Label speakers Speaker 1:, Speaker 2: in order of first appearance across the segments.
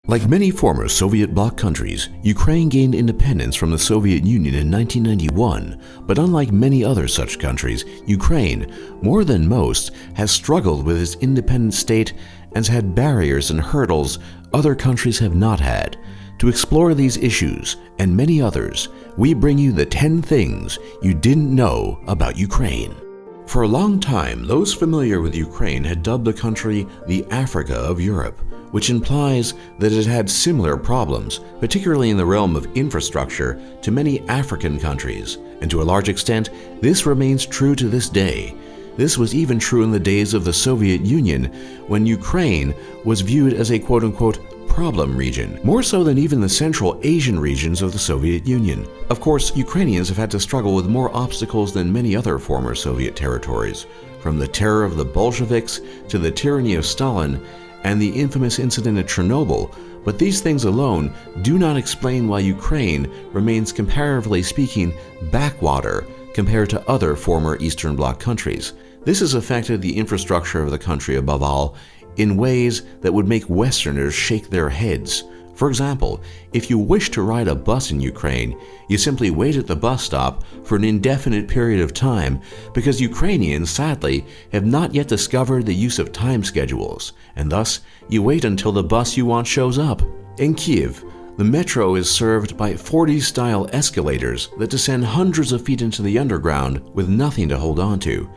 Speaker 1: Like many former Soviet bloc countries, Ukraine gained independence from the Soviet Union in 1991, but unlike many other such countries, Ukraine, more than most, has struggled with its independent state and has had barriers and hurdles other countries have not had. To explore these issues and many others, we bring you the 10 things you didn't know about Ukraine. For a long time, those familiar with Ukraine had dubbed the country the Africa of Europe, which implies that it had similar problems, particularly in the realm of infrastructure, to many African countries, and to a large extent, this remains true to this day. This was even true in the days of the Soviet Union, when Ukraine was viewed as a quote-unquote problem region, more so than even the Central Asian regions of the Soviet Union. Of course, Ukrainians have had to struggle with more obstacles than many other former Soviet territories, from the terror of the Bolsheviks to the tyranny of Stalin and the infamous incident at Chernobyl, but these things alone do not explain why Ukraine remains, comparatively speaking, backwater compared to other former Eastern Bloc countries. This has affected the infrastructure of the country above all in ways that would make Westerners shake their heads. For example, if you wish to ride a bus in Ukraine, you simply wait at the bus stop for an indefinite period of time because Ukrainians, sadly, have not yet discovered the use of time schedules, and thus you wait until the bus you want shows up. In Kiev, the metro is served by 40s-style escalators that descend hundreds of feet into the underground with nothing to hold on to.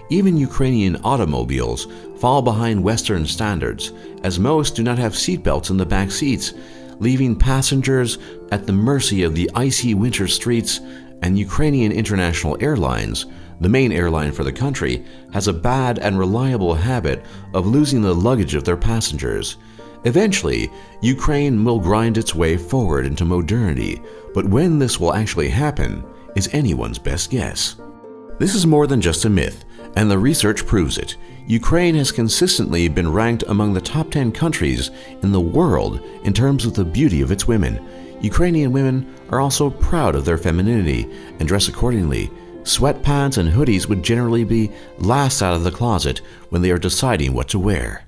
Speaker 1: Even Ukrainian automobiles fall behind Western standards, as most do not have seatbelts in the back seats, leaving passengers at the mercy of the icy winter streets. And Ukrainian International Airlines, the main airline for the country, has a bad and reliable habit of losing the luggage of their passengers. Eventually, Ukraine will grind its way forward into modernity, but when this will actually happen is anyone's best guess. This is more than just a myth, and the research proves it. Ukraine has consistently been ranked among the top 10 countries in the world in terms of the beauty of its women. Ukrainian women are also proud of their femininity and dress accordingly. Sweatpants and hoodies would generally be last out of the closet when they are deciding what to wear.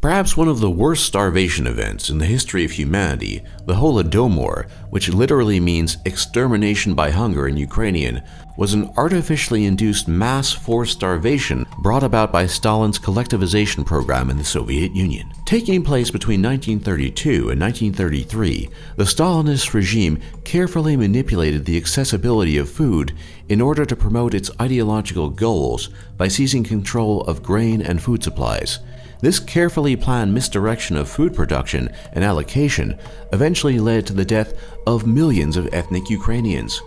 Speaker 1: Perhaps one of the worst starvation events in the history of humanity, the Holodomor, which literally means extermination by hunger in Ukrainian, was an artificially induced mass forced starvation brought about by Stalin's collectivization program in the Soviet Union. Taking place between 1932 and 1933, the Stalinist regime carefully manipulated the accessibility of food in order to promote its ideological goals by seizing control of grain and food supplies. This carefully planned misdirection of food production and allocation eventually led to the death of millions of ethnic Ukrainians.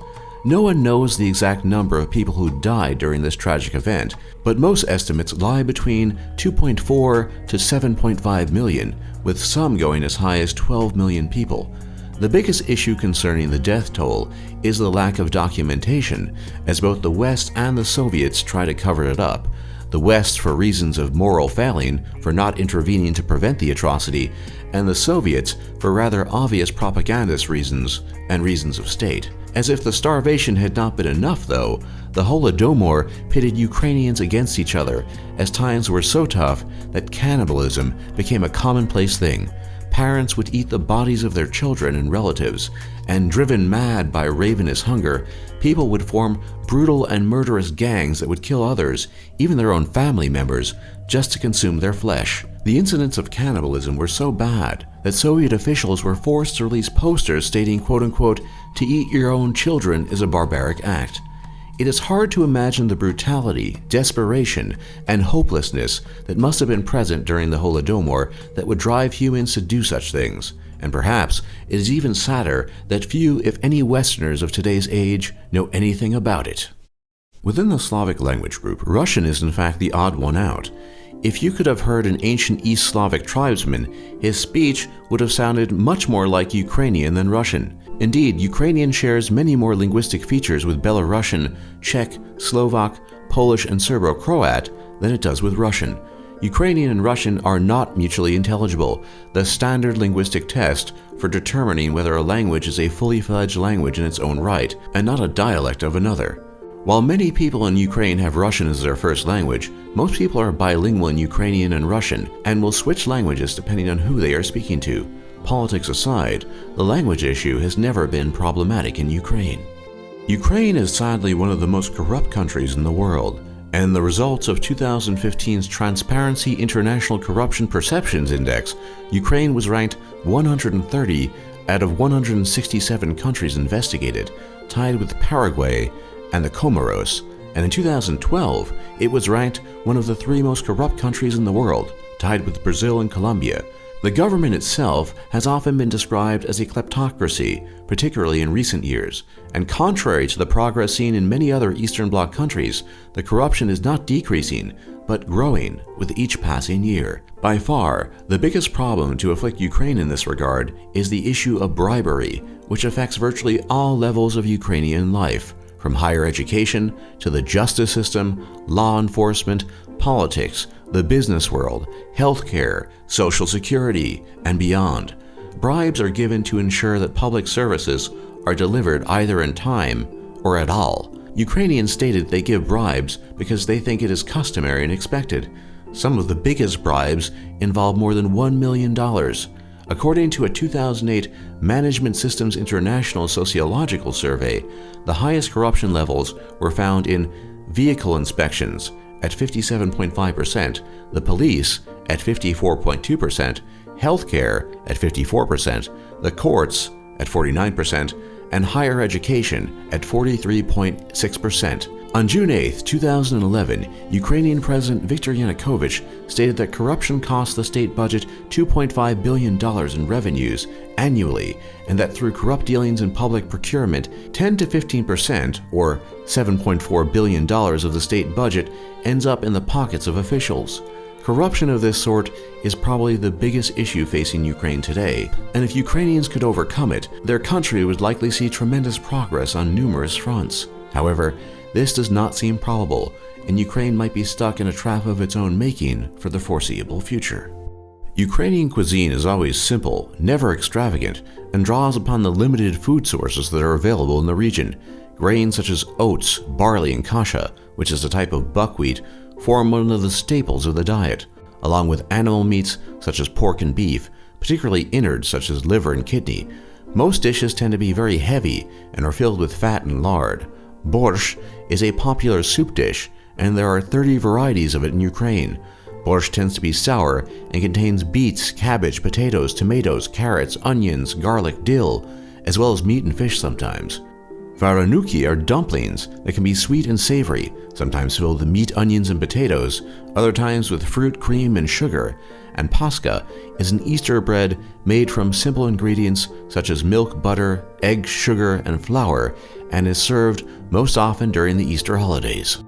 Speaker 1: No one knows the exact number of people who died during this tragic event, but most estimates lie between 2.4 to 7.5 million, with some going as high as 12 million people. The biggest issue concerning the death toll is the lack of documentation, as both the West and the Soviets try to cover it up. The West for reasons of moral failing, for not intervening to prevent the atrocity, and the Soviets for rather obvious propagandist reasons and reasons of state. As if the starvation had not been enough, though, the Holodomor pitted Ukrainians against each other, as times were so tough that cannibalism became a commonplace thing. Parents would eat the bodies of their children and relatives, and driven mad by ravenous hunger, people would form brutal and murderous gangs that would kill others, even their own family members, just to consume their flesh. The incidents of cannibalism were so bad that Soviet officials were forced to release posters stating, quote-unquote, "To eat your own children is a barbaric act." It is hard to imagine the brutality, desperation, and hopelessness that must have been present during the Holodomor that would drive humans to do such things. And perhaps it is even sadder that few, if any, Westerners of today's age know anything about it. Within the Slavic language group, Russian is in fact the odd one out. If you could have heard an ancient East Slavic tribesman, his speech would have sounded much more like Ukrainian than Russian. Indeed, Ukrainian shares many more linguistic features with Belarusian, Czech, Slovak, Polish, and Serbo-Croat than it does with Russian. Ukrainian and Russian are not mutually intelligible, the standard linguistic test for determining whether a language is a fully fledged language in its own right, and not a dialect of another. While many people in Ukraine have Russian as their first language, most people are bilingual in Ukrainian and Russian, and will switch languages depending on who they are speaking to. Politics aside, the language issue has never been problematic in Ukraine. Ukraine is sadly one of the most corrupt countries in the world, and the results of 2015's Transparency International Corruption Perceptions Index, Ukraine was ranked 130 out of 167 countries investigated, tied with Paraguay and the Comoros, and in 2012, it was ranked one of the 3 most corrupt countries in the world, tied with Brazil and Colombia. The government itself has often been described as a kleptocracy, particularly in recent years, and contrary to the progress seen in many other Eastern Bloc countries, the corruption is not decreasing, but growing with each passing year. By far, the biggest problem to afflict Ukraine in this regard is the issue of bribery, which affects virtually all levels of Ukrainian life, from higher education to the justice system, law enforcement, politics, the business world, healthcare, social security, and beyond. Bribes are given to ensure that public services are delivered either in time or at all. Ukrainians stated they give bribes because they think it is customary and expected. Some of the biggest bribes involve more than $1 million. According to a 2008 Management Systems International sociological survey, the highest corruption levels were found in vehicle inspections at 57.5%, the police at 54.2%, healthcare at 54%, the courts at 49%, and higher education at 43.6%. On June 8, 2011, Ukrainian President Viktor Yanukovych stated that corruption costs the state budget $2.5 billion in revenues annually, and that through corrupt dealings in public procurement, 10 to 15%, or $7.4 billion of the state budget, ends up in the pockets of officials. Corruption of this sort is probably the biggest issue facing Ukraine today, and if Ukrainians could overcome it, their country would likely see tremendous progress on numerous fronts. However, this does not seem probable, and Ukraine might be stuck in a trap of its own making for the foreseeable future. Ukrainian cuisine is always simple, never extravagant, and draws upon the limited food sources that are available in the region. Grains such as oats, barley, and kasha, which is a type of buckwheat, form one of the staples of the diet, along with animal meats such as pork and beef, particularly innards such as liver and kidney. Most dishes tend to be very heavy and are filled with fat and lard. Borscht is a popular soup dish, and there are 30 varieties of it in Ukraine. Borscht tends to be sour and contains beets, cabbage, potatoes, tomatoes, carrots, onions, garlic, dill, as well as meat and fish sometimes. Varenuki are dumplings that can be sweet and savory, sometimes filled with meat, onions, and potatoes, other times with fruit, cream, and sugar. And paska is an Easter bread made from simple ingredients such as milk, butter, eggs, sugar, and flour, and is served most often during the Easter holidays.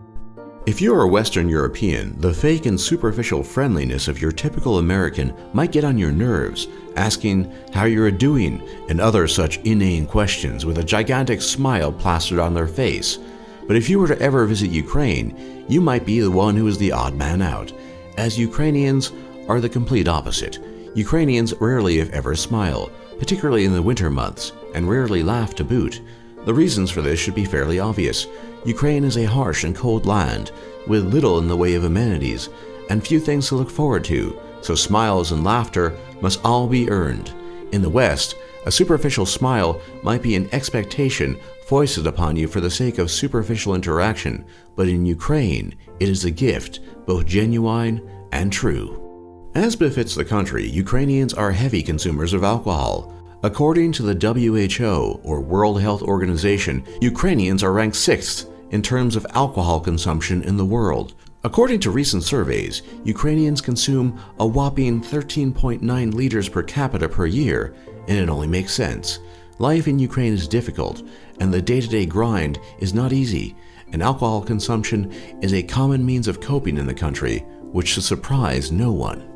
Speaker 1: If you are a Western European, the fake and superficial friendliness of your typical American might get on your nerves, asking how you're doing and other such inane questions with a gigantic smile plastered on their face. But if you were to ever visit Ukraine, you might be the one who is the odd man out, as Ukrainians are the complete opposite. Ukrainians rarely if ever smile, particularly in the winter months, and rarely laugh to boot. The reasons for this should be fairly obvious. Ukraine is a harsh and cold land, with little in the way of amenities, and few things to look forward to, so smiles and laughter must all be earned. In the West, a superficial smile might be an expectation foisted upon you for the sake of superficial interaction, but in Ukraine, it is a gift, both genuine and true. As befits the country, Ukrainians are heavy consumers of alcohol. According to the WHO, or World Health Organization, Ukrainians are ranked 6th in terms of alcohol consumption in the world. According to recent surveys, Ukrainians consume a whopping 13.9 liters per capita per year, and it only makes sense. Life in Ukraine is difficult, and the day-to-day grind is not easy, and alcohol consumption is a common means of coping in the country, which should surprise no one.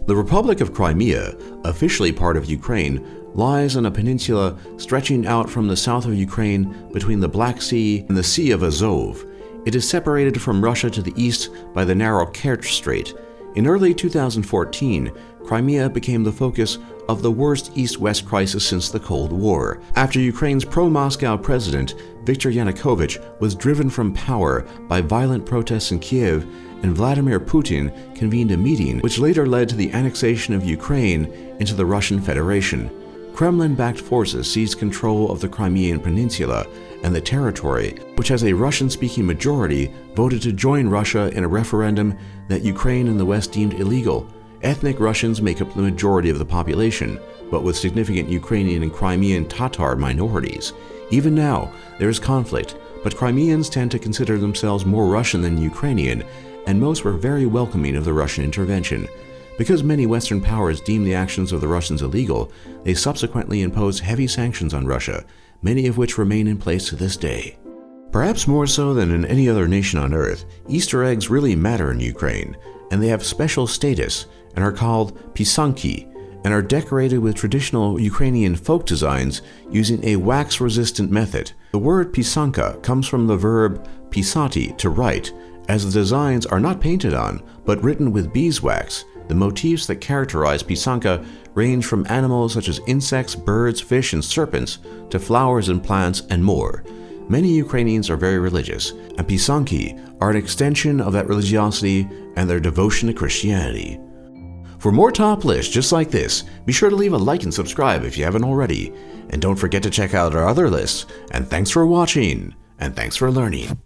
Speaker 1: The Republic of Crimea, officially part of Ukraine, lies on a peninsula stretching out from the south of Ukraine between the Black Sea and the Sea of Azov. It is separated from Russia to the east by the narrow Kerch Strait. In early 2014, Crimea became the focus of the worst East-West crisis since the Cold War, after Ukraine's pro-Moscow president Viktor Yanukovych was driven from power by violent protests in Kiev and Vladimir Putin convened a meeting which later led to the annexation of Ukraine into the Russian Federation. Kremlin-backed forces seized control of the Crimean Peninsula, and the territory, which has a Russian-speaking majority, voted to join Russia in a referendum that Ukraine and the West deemed illegal. Ethnic Russians make up the majority of the population, but with significant Ukrainian and Crimean Tatar minorities. Even now, there is conflict, but Crimeans tend to consider themselves more Russian than Ukrainian, and most were very welcoming of the Russian intervention. Because many Western powers deemed the actions of the Russians illegal, they subsequently imposed heavy sanctions on Russia, many of which remain in place to this day. Perhaps more so than in any other nation on earth, Easter eggs really matter in Ukraine, and they have special status and are called pisanki, and are decorated with traditional Ukrainian folk designs using a wax-resistant method. The word pisanka comes from the verb pisati, to write, as the designs are not painted on, but written with beeswax. The motifs that characterize pisanka range from animals such as insects, birds, fish, and serpents, to flowers and plants, and more. Many Ukrainians are very religious, and pisanki are an extension of that religiosity and their devotion to Christianity. For more top lists just like this, be sure to leave a like and subscribe if you haven't already. And don't forget to check out our other lists. And thanks for watching, and thanks for learning.